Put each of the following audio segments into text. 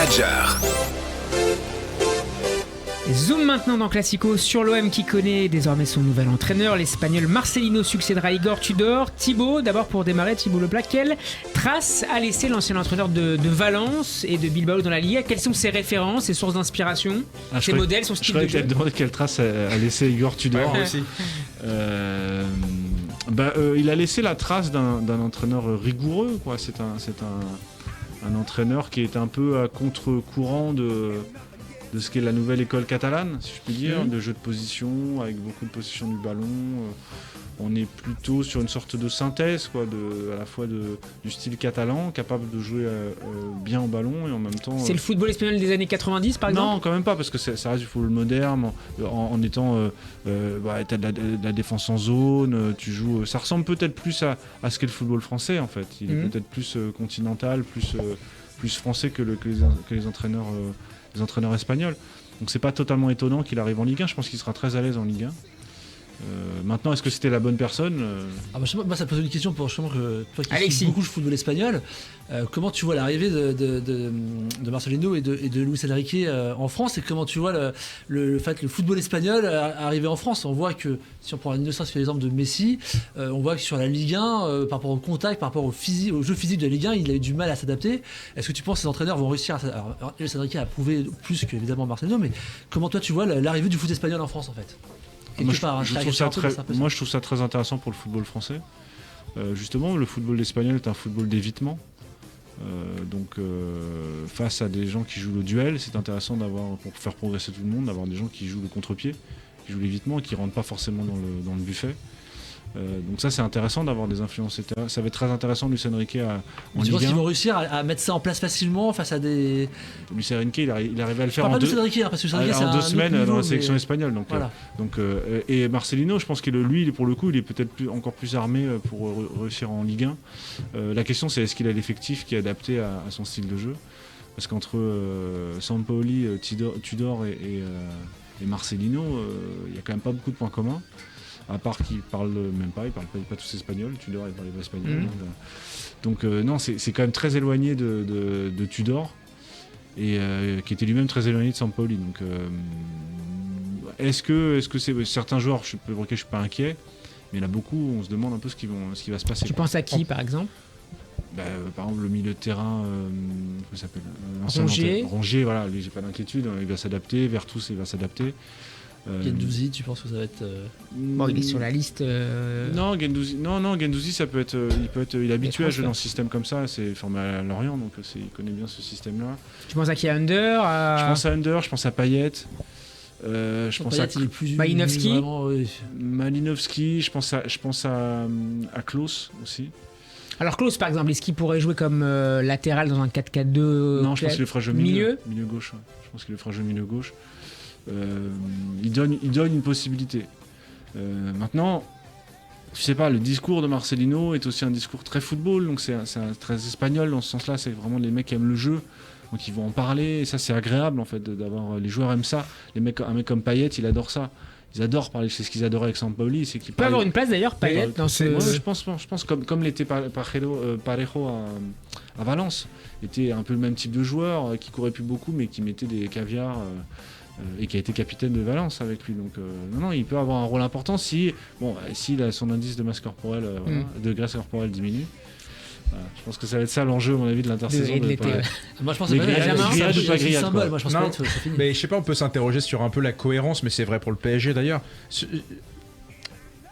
Manager. Zoom maintenant dans Classico sur l'OM qui connaît désormais son nouvel entraîneur. L'Espagnol Marcelino succédera à Igor Tudor. Thibaut, d'abord pour démarrer, Thibaut Leplat, quelle trace a laissé l'ancien entraîneur de Valence et de Bilbao dans la Liga? Quelles sont ses références, ses sources d'inspiration, ses modèles, son style de jeu? Je demandé quelle trace a laissé Igor Tudor. Ouais, aussi. Il a laissé la trace d'un entraîneur rigoureux, quoi. C'est un entraîneur qui est un peu à contre-courant de ce qu'est la nouvelle école catalane, si je puis dire, de jeu de position, avec beaucoup de possession du ballon. On est plutôt sur une sorte de synthèse, quoi, à la fois du style catalan, capable de jouer bien au ballon et en même temps... C'est le football espagnol des années 90, par exemple? Non, quand même pas, parce que ça reste du football moderne, en étant... t'as de la défense en zone, tu joues... ça ressemble peut-être plus à ce qu'est le football français, en fait. Il est peut-être plus continental, plus français que les entraîneurs espagnols. Donc c'est pas totalement étonnant qu'il arrive en Ligue 1. Je pense qu'il sera très à l'aise en Ligue 1. Maintenant, est-ce que c'était la bonne personne? Moi, ça pose une question pour justement que toi qui Alexis, suis beaucoup le football espagnol. Comment tu vois l'arrivée de Marcelino et de Luis Enrique en France, et comment tu vois le football espagnol arriver en France? On voit que, si on prend un innocent sur l'exemple de Messi, on voit que sur la Ligue 1, par rapport au contact, par rapport au jeu physique de la Ligue 1, il a eu du mal à s'adapter. Est-ce que tu penses que ces entraîneurs vont réussir à s'adapter? Alors, Luis Enrique a prouvé plus qu'évidemment Marcelino, mais comment toi tu vois l'arrivée du foot espagnol en France, en fait? Moi, je trouve ça très intéressant pour le football français. Justement, le football espagnol est un football d'évitement. Face à des gens qui jouent le duel, c'est intéressant pour faire progresser tout le monde, d'avoir des gens qui jouent le contre-pied, qui jouent l'évitement et qui ne rentrent pas forcément dans le buffet. Donc ça, c'est intéressant d'avoir des influences. Ça va être très intéressant, Luis Enrique en Ligue 1. Tu penses qu'ils vont réussir à mettre ça en place facilement face à des... Luis Enrique, il arrive à le faire en 2 semaines dans la sélection espagnole. Voilà. Et Marcelino, je pense qu'il pour le coup, il est peut-être encore plus armé pour réussir en Ligue 1. La question, c'est est-ce qu'il a l'effectif qui est adapté à son style de jeu? Parce qu'entre Sampaoli, Tudor et Marcelino, il n'y a quand même pas beaucoup de points communs. À part qu'ils parlent même pas, ils parlent pas tous espagnol. Tudor, il parlait pas espagnol. Non, c'est quand même très éloigné de Tudor, et qui était lui-même très éloigné de Sampaoli. Donc, est-ce que c'est certains joueurs pour lesquels je suis pas inquiet, mais il y en a beaucoup, on se demande un peu ce qui va se passer. Tu penses à qui, par exemple? Par exemple, le milieu de terrain, comment il s'appelle? Rongier, voilà, lui, j'ai pas d'inquiétude, il va s'adapter. Vertus, il va s'adapter. Gendouzi, tu penses que ça va être... Bon, il est sur la liste... Non, Gendouzi, ça peut être... Il est habitué à jouer dans un système comme ça, c'est formé à Lorient, donc il connaît bien ce système-là. Tu penses à qui? À Under? Je pense à Under, je pense à Payet. Je pense à Malinowski. Malinowski, je pense à Klose aussi. Alors Klose, par exemple, est-ce qu'il pourrait jouer comme latéral dans un 4-4-2? Non, je pense qu'il le fera jouer milieu gauche. Ouais. Je pense qu'il le fera jouer milieu gauche. Il donne une possibilité. Maintenant, je sais pas, le discours de Marcelino est aussi un discours très football, donc c'est très espagnol dans ce sens-là. C'est vraiment les mecs qui aiment le jeu, donc ils vont en parler. Et ça, c'est agréable en fait d'avoir. Les joueurs aiment ça. Un mec comme Payet, il adore ça. Ils adorent parler. C'est ce qu'ils adoraient avec Sampaoli, c'est qu'il peut avoir une place d'ailleurs, Payet, dans ce. Ouais, je pense comme l'était Parejo à Valence. Il était un peu le même type de joueur qui courait plus beaucoup, mais qui mettait des caviars. Et qui a été capitaine de Valence avec lui. Donc non, il peut avoir un rôle important si son indice de masse corporelle, de graisse corporelle diminue. Voilà. Je pense que ça va être ça l'enjeu, à mon avis, de l'intersaison. Moi, je pense que c'est symbole. Moi, je pense mais je sais pas, on peut s'interroger sur un peu la cohérence, mais c'est vrai pour le PSG d'ailleurs.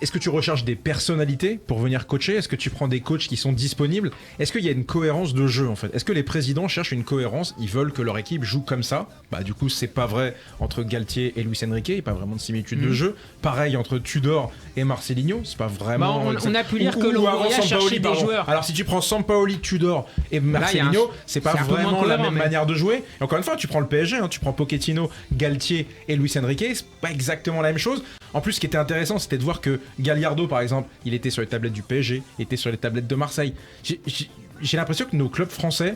Est-ce que tu recherches des personnalités pour venir coacher? Est-ce que tu prends des coachs qui sont disponibles? Est-ce qu'il y a une cohérence de jeu en fait? Est-ce que les présidents cherchent une cohérence? Ils veulent que leur équipe joue comme ça? Du coup, c'est pas vrai entre Galtier et Luis Enrique, il n'y a pas vraiment de similitude de jeu. Pareil entre Tudor et Marcelinho, c'est pas vraiment... on a pu lire que Longoria cherchait des joueurs. Alors si tu prends Sampaoli, Tudor et Marcelinho, c'est pas vraiment la même manière de jouer. Et encore une fois, tu prends le PSG, tu prends Pochettino, Galtier et Luis Enrique, c'est pas exactement la même chose. En plus, ce qui était intéressant, c'était de voir que Gallardo, par exemple, il était sur les tablettes du PSG, il était sur les tablettes de Marseille. J'ai l'impression que nos clubs français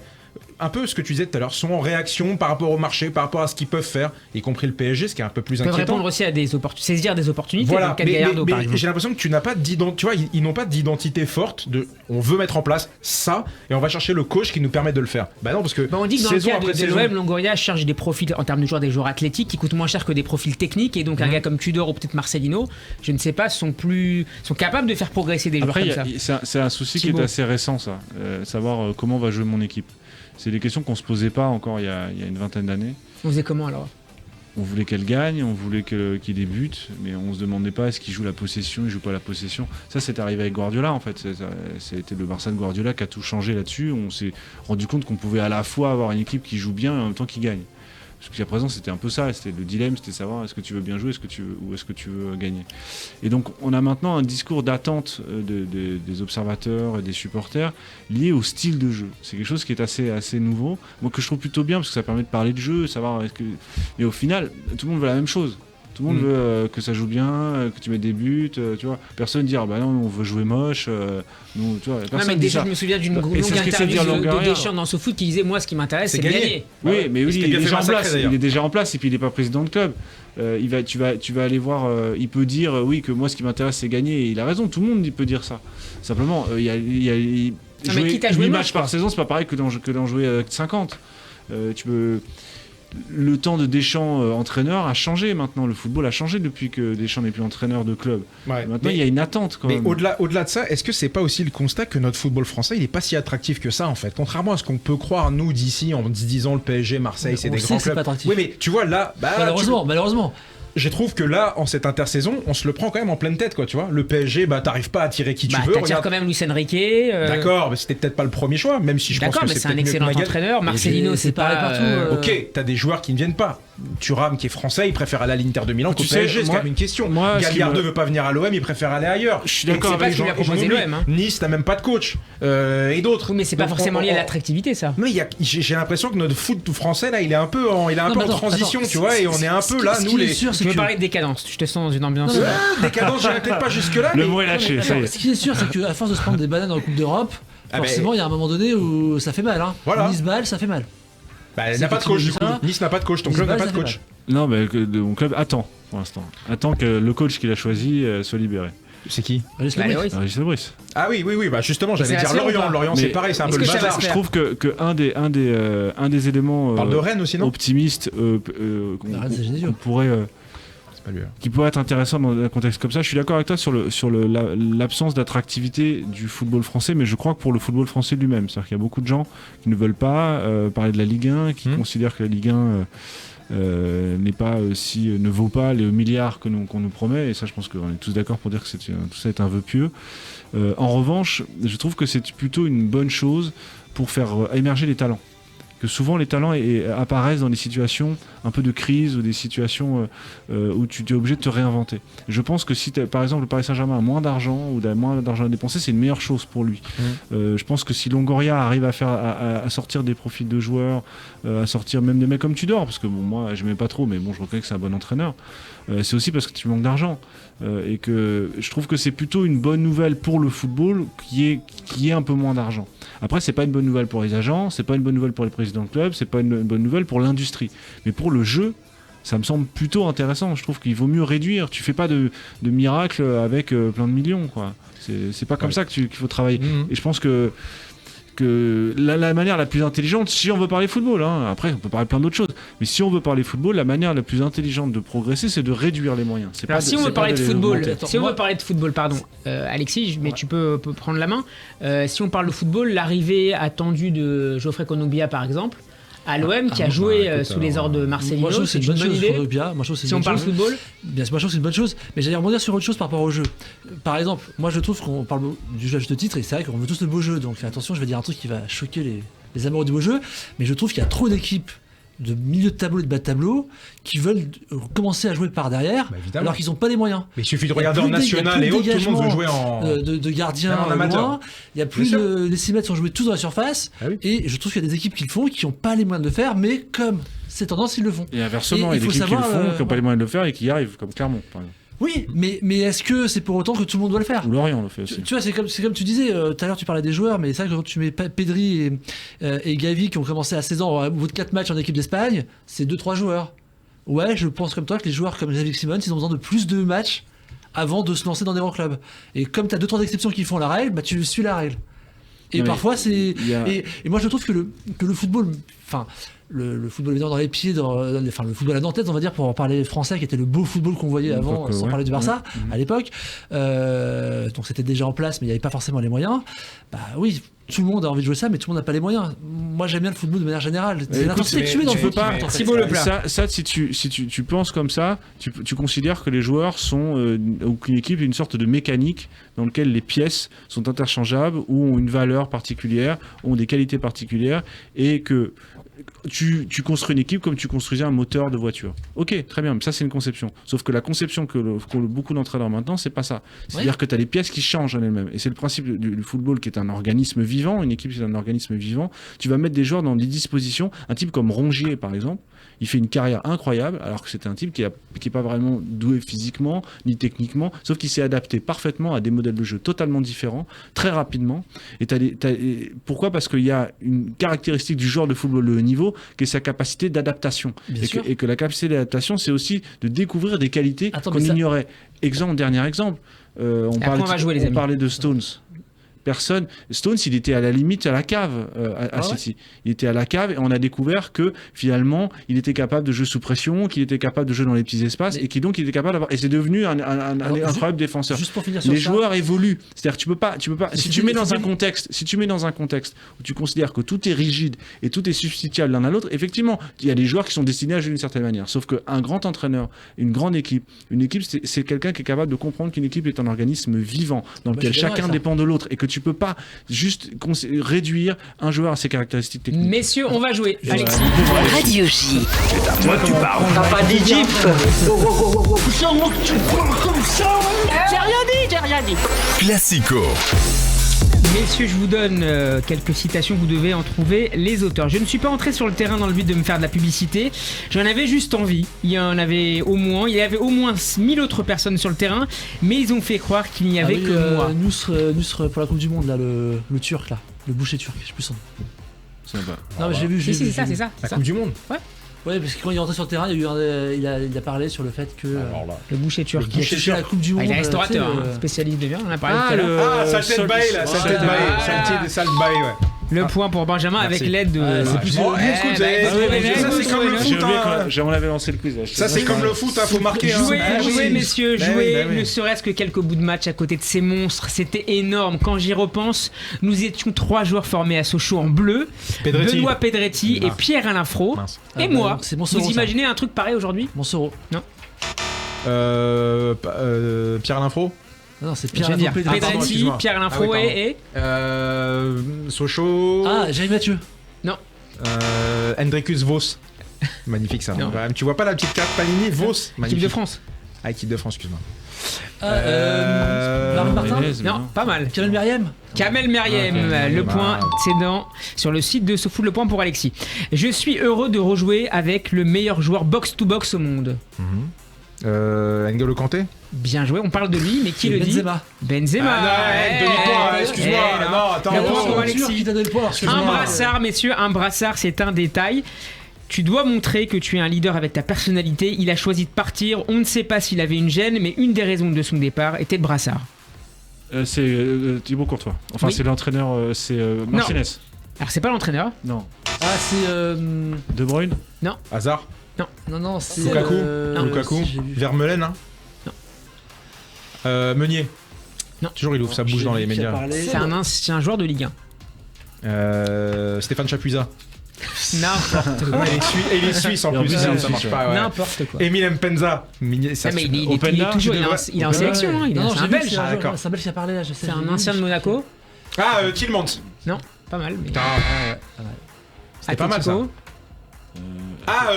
un peu ce que tu disais tout à l'heure, sont en réaction par rapport au marché, par rapport à ce qu'ils peuvent faire, y compris le PSG, ce qui est un peu plus Ils peuvent inquiétant. répondre aussi à saisir des opportunités. Dans Voilà, le cas de Gallardo, par exemple. j'ai l'impression que tu n'as pas d'identité, tu vois, ils n'ont pas d'identité forte de on veut mettre en place ça et on va chercher le coach qui nous permet de le faire. Bah non, parce que On dit que dans le saison cas après de saison, l'OM, Longoria cherche des profils en termes de joueurs, des joueurs athlétiques qui coûtent moins cher que des profils techniques, et donc un gars comme Tudor ou peut-être Marcelino, je ne sais pas, sont capables de faire progresser des Après, joueurs comme ça. c'est un souci Thibaut. qui est assez récent, ça. Savoir comment va jouer mon équipe. C'est des questions qu'on se posait pas encore il y a une vingtaine d'années. On faisait comment alors? On voulait qu'elle gagne, on voulait qu'il débute, mais on se demandait pas est-ce qu'il joue la possession, il joue pas la possession. Ça, c'est arrivé avec Guardiola, en fait. C'était le Barça de Guardiola qui a tout changé là-dessus. On s'est rendu compte qu'on pouvait à la fois avoir une équipe qui joue bien et en même temps qui gagne. Parce qu'à présent, c'était un peu ça, c'était le dilemme, c'était savoir est-ce que tu veux bien jouer, ou est-ce que tu veux gagner. Et donc, on a maintenant un discours d'attente des observateurs et des supporters lié au style de jeu. C'est quelque chose qui est assez nouveau, moi que je trouve plutôt bien parce que ça permet de parler de jeu, savoir mais au final, tout le monde veut la même chose. Tout le monde veut que ça joue bien, que tu mets des buts, tu vois. Personne dit bah non, on veut jouer moche. Nous, tu vois, Non, mais déjà, je me souviens d'une longue interview de Deschamps dans ce foot qui disait moi, ce qui m'intéresse, c'est de gagner. Oui, mais il est déjà en place. d'ailleurs. Il est déjà en place et puis il n'est pas président de club. Tu vas aller voir. Il peut dire oui que moi, ce qui m'intéresse, c'est gagner. Et il a raison. Tout le monde peut dire ça. Simplement, jouer 8 matchs par saison, c'est pas pareil que d'en jouer 50. Le temps de Deschamps entraîneur a changé maintenant. Le football a changé depuis que Deschamps n'est plus entraîneur de club. Ouais, maintenant, il y a une attente quand même. Mais au-delà de ça, est-ce que c'est pas aussi le constat que notre football français, il est pas si attractif que ça en fait? Contrairement à ce qu'on peut croire nous d'ici en se disant le PSG, Marseille, c'est des grands clubs. Pas attractif. Oui, mais tu vois là, Malheureusement. je trouve que là, en cette intersaison, on se le prend quand même en pleine tête, quoi, tu vois. Le PSG, t'arrives pas à tirer qui tu veux. T'attires quand même Luis Enrique. D'accord, mais c'était peut-être pas le premier choix, même si je pense que mais c'est c'est un peut-être mieux que excellent Magal. entraîneur. Marcelino, c'est pareil pas partout. Ok, t'as des joueurs qui ne viennent pas. Thuram, qui est français, il préfère aller à l'Inter de Milan qu'au PSG, c'est quand même une question. Gallardo veut pas venir à l'OM, il préfère aller ailleurs. Je suis d'accord avec ce qu'il lui a proposé l'OM. Nice, t'as même pas de coach. Et d'autres. Oui, mais c'est pas forcément lié à l'attractivité, ça. Mais j'ai l'impression que notre foot français, là, il est un peu en transition, tu vois, et on est un peu là, nous les. Tu veux parler de décadence, je te sens dans une ambiance. Décadence, j'irai peut-être pas jusque-là. Le mot est lâché. Ce qui est sûr, c'est qu'à force de se prendre des bananes en Coupe d'Europe, forcément, il y a un moment donné où ça fait mal. Voilà. Nice balle, ça fait mal. Elle n'a pas de coach, du coup. Nice n'a pas de coach, ton club n'a pas de coach. Non, mais mon club attend pour l'instant. Attend que le coach qu'il a choisi soit libéré. C'est qui? Régis Lebris. Ah oui, justement, j'allais dire Lorient. Lorient, c'est pareil, c'est un peu le bazar. Je trouve que un des éléments on parle de Rennes aussi, non? optimistes qu'on pourrait qui pourrait être intéressant dans un contexte comme ça. Je suis d'accord avec toi sur l'absence d'attractivité du football français, mais je crois que pour le football français lui-même, c'est-à-dire qu'il y a beaucoup de gens qui ne veulent pas parler de la Ligue 1, qui considèrent que la Ligue 1 ne vaut pas les milliards qu'on nous promet, et ça je pense qu'on est tous d'accord pour dire que tout ça est un vœu pieux. En revanche, je trouve que c'est plutôt une bonne chose pour faire émerger les talents. Que souvent les talents apparaissent dans des situations un peu de crise ou des situations où tu es obligé de te réinventer. Je pense que si par exemple le Paris Saint-Germain a moins d'argent ou a moins d'argent à dépenser, c'est une meilleure chose pour lui. Je pense que si Longoria arrive à sortir des profils de joueurs, à sortir même des mecs comme Tudor, parce que moi je m'aimais pas trop, mais bon, je reconnais que c'est un bon entraîneur, c'est aussi parce que tu manques d'argent. Et que je trouve que c'est plutôt une bonne nouvelle pour le football qui est un peu moins d'argent. Après, c'est pas une bonne nouvelle pour les agents, c'est pas une bonne nouvelle pour les présidents de club, c'est pas une bonne nouvelle pour l'industrie. Mais pour le jeu, ça me semble plutôt intéressant. Je trouve qu'il vaut mieux réduire. Tu fais pas de miracle avec plein de millions, quoi. C'est pas comme ça qu'il faut travailler. Et je pense que la manière la plus intelligente, si on veut parler football, après on peut parler plein d'autres choses, mais si on veut parler football, la manière la plus intelligente de progresser, c'est de réduire les moyens. Si on veut parler de football, Alexis, mais tu peux prendre la main. Si on parle de football, l'arrivée attendue de Geoffrey Kondogbia, par exemple, à l'OM, qui a joué sous les ordres de Marcelino, c'est une bonne idée. Si on parle football, bien sûr, moi je trouve que c'est une bonne chose, mais j'allais rebondir sur autre chose par rapport au jeu. Par exemple, moi je trouve qu'on parle du jeu à juste titre, et c'est vrai qu'on veut tous le beau jeu, donc attention, je vais dire un truc qui va choquer les amoureux du beau jeu, mais je trouve qu'il y a trop d'équipes de milieu de tableau et de bas de tableau qui veulent commencer à jouer par derrière alors qu'ils n'ont pas les moyens. Mais il suffit de regarder en national et autres, tout le monde veut jouer en de gardien en amateur. Il n'y a plus les 6 mètres sont joués tous dans la surface et je trouve qu'il y a des équipes qui le font qui n'ont pas les moyens de le faire, mais comme c'est tendance, ils le font. Et inversement, il y a des équipes qui le font, qui n'ont pas les moyens de le faire et qui y arrivent, comme Clermont par exemple. Oui, mais est-ce que c'est pour autant que tout le monde doit le faire? Ou Lorient le fait aussi. Tu vois, c'est comme tu disais, tout à l'heure tu parlais des joueurs, mais c'est vrai que quand tu mets Pedri et Gavi qui ont commencé à 16 ans, au bout de 4 matchs en équipe d'Espagne, c'est 2-3 joueurs. Ouais, je pense comme toi que les joueurs comme Xavi Simons, ils ont besoin de plus de matchs avant de se lancer dans des grands clubs. Et comme tu as 2-3 exceptions qui font la règle, bah tu suis la règle. Et Non, mais parfois c'est... a- Et moi je trouve que le football... Enfin, le football évidemment dans les pieds, enfin le football à Nantes, on va dire, pour en parler français, qui était le beau football qu'on voyait avant, Donc, sans ouais. parler du Barça, Ouais. à l'époque. Donc c'était déjà en place, mais il n'y avait pas forcément les moyens. Bah oui, tout le monde a envie de jouer ça, mais tout le monde n'a pas les moyens. Moi j'aime bien le football de manière générale. C'est écoute, l'intensité que tu mets dans tu le peux foot. pas. qui compte, en fait. Thibaut Leplat. Ça, si tu penses comme ça, tu considères que les joueurs sont, ou qu'une équipe est une sorte de mécanique dans laquelle les pièces sont interchangeables, ou ont une valeur particulière, ont des qualités particulières, et que tu construis une équipe comme tu construisais un moteur de voiture. Ok, très bien, mais ça c'est une conception. Sauf que la conception qu'ont beaucoup d'entraîneurs maintenant, c'est pas ça. C'est-à-dire que tu as les pièces qui changent en elles-mêmes. Et c'est le principe du football qui est un organisme vivant, une équipe c'est un organisme vivant. Tu vas mettre des joueurs dans des dispositions, un type comme Rongier par exemple, il fait une carrière incroyable, alors que c'était un type qui est pas vraiment doué physiquement, ni techniquement, sauf qu'il s'est adapté parfaitement à des modèles de jeu totalement différents, très rapidement. Pourquoi ? Parce qu'il y a une caractéristique du joueur de football de haut niveau, qui est sa capacité d'adaptation. Bien sûr. Et que la capacité d'adaptation, c'est aussi de découvrir des qualités Attends, qu'on mais ça- ignorait. Dernier exemple, on après, on va jouer, les amis. parlait de Stones. Stones, il était à la limite à la cave à Ah ouais City. Il était à la cave et on a découvert que finalement, il était capable de jouer sous pression, qu'il était capable de jouer dans les petits espaces Mais- et qu'il donc il était capable d'avoir. Et c'est devenu un Alors, incroyable défenseur. Juste pour finir sur Les ça, joueurs évoluent. C'est-à-dire que tu peux pas. Si c'est- tu mets dans c'est- un contexte, où tu considères que tout est rigide et tout est substituable l'un à l'autre, effectivement, il y a des joueurs qui sont destinés à jouer d'une certaine manière. Sauf qu'un grand entraîneur, une grande équipe, c'est quelqu'un qui est capable de comprendre qu'une équipe est un organisme vivant dans lequel je suis d'accord chacun avec ça. dépend de l'autre et que tu peux pas juste réduire un joueur à ses caractéristiques techniques. Messieurs, on va jouer. Alexis. Radio J. T'as pas dit Jeep. J'ai rien dit. Classico. Messieurs, je vous donne quelques citations, vous devez en trouver les auteurs. Je ne suis pas entré sur le terrain dans le but de me faire de la publicité, j'en avais juste envie. Il y avait au moins 1000 autres personnes sur le terrain, mais ils ont fait croire qu'il n'y avait que moi. Nousre pour la Coupe du Monde, là, le turc, là, le boucher turc, je sais plus son nom. Sympa. Non, mais j'ai vu. Si, c'est ça, c'est ça. La c'est ça. Coupe du Monde. Ouais, parce que quand il est rentré sur le terrain, il a parlé sur le fait que. Alors là. Le boucher turc. il a touché la Coupe du Monde. Il est restaurateur, tu sais, hein, spécialiste de viande, on en a parlé tout à l'heure. Saleté de bail là, saleté de bail, sale bail, ouais. Le point pour Benjamin Merci. avec l'aide de. c'est plus Bon, écoute, ça c'est comme le foot, hein. On avait lancé le quiz. Là. Ça c'est comme le foot, faut marquer. hein. Jouez, Ah oui. jouez, messieurs, Bah jouez, oui, bah oui. ne serait-ce que quelques bouts de match à côté de ces monstres, c'était énorme. Quand j'y repense, nous étions 3 joueurs formés à Sochaux en bleu, Pedretti. Benoît Pedretti et Pierre-Alain Fro. Mince. Et Ah, moi, bah, c'est Montsoreau, vous ça. imaginez un truc pareil aujourd'hui? Montsoreau. Pierre Linfro. Non, c'est Je Pierre vais dire Alain pardon, Pedretti, excuse-moi. Pierre-Alain Fro Ah oui, et... Sochaux. Ah, Jaime Mathieu. Hendrikus Vos. Magnifique ça. Non. Tu vois pas la petite carte Panini Vos. Équipe Magnifique. de France. Ah, équipe de France, excuse-moi. Marc Martin. Menez, mais Non, pas mal. Kamel Meriem. Kamel Meriem, Ok, le pas point, mal. c'est sur le site de SoFoot, le point pour Alexis. Je suis heureux de rejouer avec le meilleur joueur box-to-box au monde. N'Golo Kanté. Bien joué, on parle de lui, mais qui le dit? Benzema. Benzema. Ah non, demi-point, Eh, excuse-moi. eh, Non, attends, Le point oh, pour Sûr Alexis. qui t'a donné le point. Un brassard, messieurs, un brassard, c'est un détail. Tu dois montrer que tu es un leader avec ta personnalité. Il a choisi de partir. On ne sait pas s'il avait une gêne, mais une des raisons de son départ était le brassard. C'est Thibaut Courtois. Enfin, Oui. c'est l'entraîneur, c'est Martinez. Alors, c'est pas l'entraîneur. Non. Ah, c'est. De Bruyne. Hasard. Non, c'est. Lukaku. Non. Lukaku. si, j'ai vu. Vermeulen. Hein. Meunier. Non. Toujours il ouvre sa bouche J'ai dans vu les qu'il a médias. parlé. C'est un ancien joueur de Ligue 1. Stéphane Chapuisat. N'importe quoi. Il est suisse en Et en plus, plus, ça il est marche suisse, pas. Ouais. N'importe quoi. Emile Mpenza. Ah, mais il est Openda, toujours, tu il est en devrais- sélection, hein, Non, c'est j'ai un vu que belge. c'est un d'accord. joueur- c'est un belge qui a parlé là, je sais. C'est un ancien de Monaco. Ah, Tillmans. Non, pas mal. Mais... Putain, c'était pas mal ça. Atletico. Ah,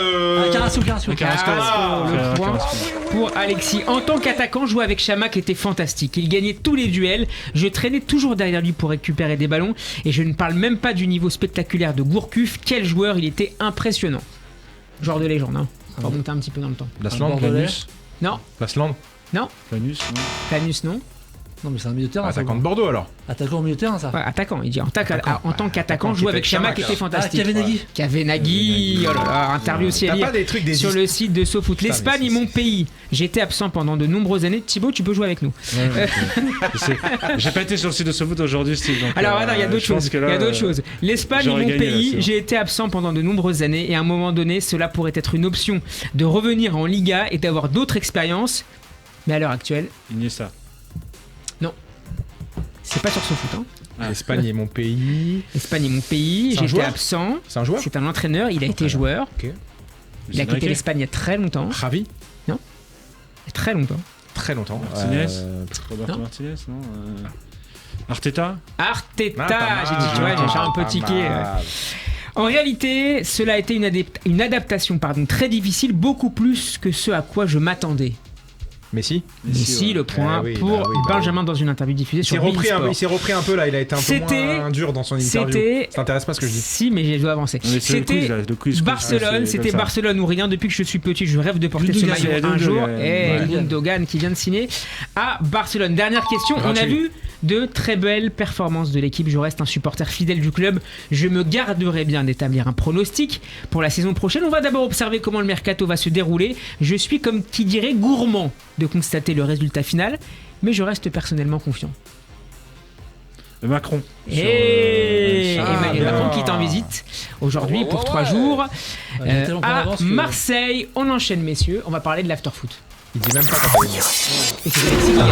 Carrasco. Carrasco, Ah, le point Carrasco. pour Alexis. En tant qu'attaquant, jouer avec Chamac était fantastique. Il gagnait tous les duels. Je traînais toujours derrière lui pour récupérer des ballons. Et je ne parle même pas du niveau spectaculaire de Gourcuff. Quel joueur, il était impressionnant. Joueur de légende, hein. On va remonter un petit peu dans le temps. Lasland. Bordelais. Lanus. Non, Lasland. Non. Planus, non. Planus, non. Non, mais c'est un milieu de terrain. ça, Attaquant de Bordeaux alors. Attaquant au milieu de terrain, ça. Ouais, attaquant, il dit en tant Attaquant. qu'attaquant, Qui joue était avec Chama qui Chama, était fantastique. Kavenaghi. Kavenaghi, oh là là, interview aussi à T'as lire pas des trucs des sur le site de SoFoot. Putain, L'Espagne mais est mon pays. J'étais absent pendant de nombreuses années. Thibaut, tu peux jouer avec nous. J'ai pas été sur le site de SoFoot aujourd'hui, Steve. Donc, Alors, attends, il y a d'autres je pense choses. que Il là, y a d'autres choses. L'Espagne est j'aurais mon gagné, là, c'est pays. bon. J'ai été absent pendant de nombreuses années et à un moment donné, cela pourrait être une option de revenir en Liga et d'avoir d'autres expériences. Mais à l'heure actuelle, Iniesta. c'est pas sur SoFoot. Hein. L'Espagne est mon pays. L'Espagne est mon pays. C'est un J'étais joueur absent. C'est un joueur. C'est un entraîneur. Il a été joueur. Il a quitté Enrique. l'Espagne il y a très longtemps. Javi. Il y a très longtemps. Très longtemps. Martinez. Roberto Non. Martinez, non. Arteta. Arteta, Ah, j'ai dit, tu vois, j'ai un peu pas tiqué. mal. En réalité, cela a été une adaptation très difficile, beaucoup plus que ce à quoi je m'attendais. Messi. Messi, ouais. le point Eh oui, pour bah oui, Benjamin dans une interview diffusée Il s'est sur repris, Bein Sport. il s'est repris un peu là, il a été un peu C'était- moins dur dans son interview. C'était... Ça t'intéresse pas ce que je dis? Si, mais je dois avancer. Non, mais c'est le quiz, C'était là, le quiz. Barcelone, c'est c'était comme ça. Barcelone ou rien. Depuis que je suis petit, je rêve de porter Gundogan, ce maillot c'est un jour. Gundogan. Et Ouais. Gundogan qui vient de signer à Barcelone. Dernière question. On a Gratuit. vu de très belles performances de l'équipe. Je reste un supporter fidèle du club. Je me garderai bien d'établir un pronostic pour la saison prochaine. On va d'abord observer comment le mercato va se dérouler. Je suis, comme qui dirait, gourmand de constater le résultat final, mais je reste personnellement confiant. Macron. Et Sur, Emmanuel bien. Macron qui est en visite aujourd'hui pour 3 jours Il est tellement en à avance que- Marseille. On enchaîne, messieurs. On va parler de l'afterfoot. Il dit même pas quand il est. Et c'est Alexis qui gagne.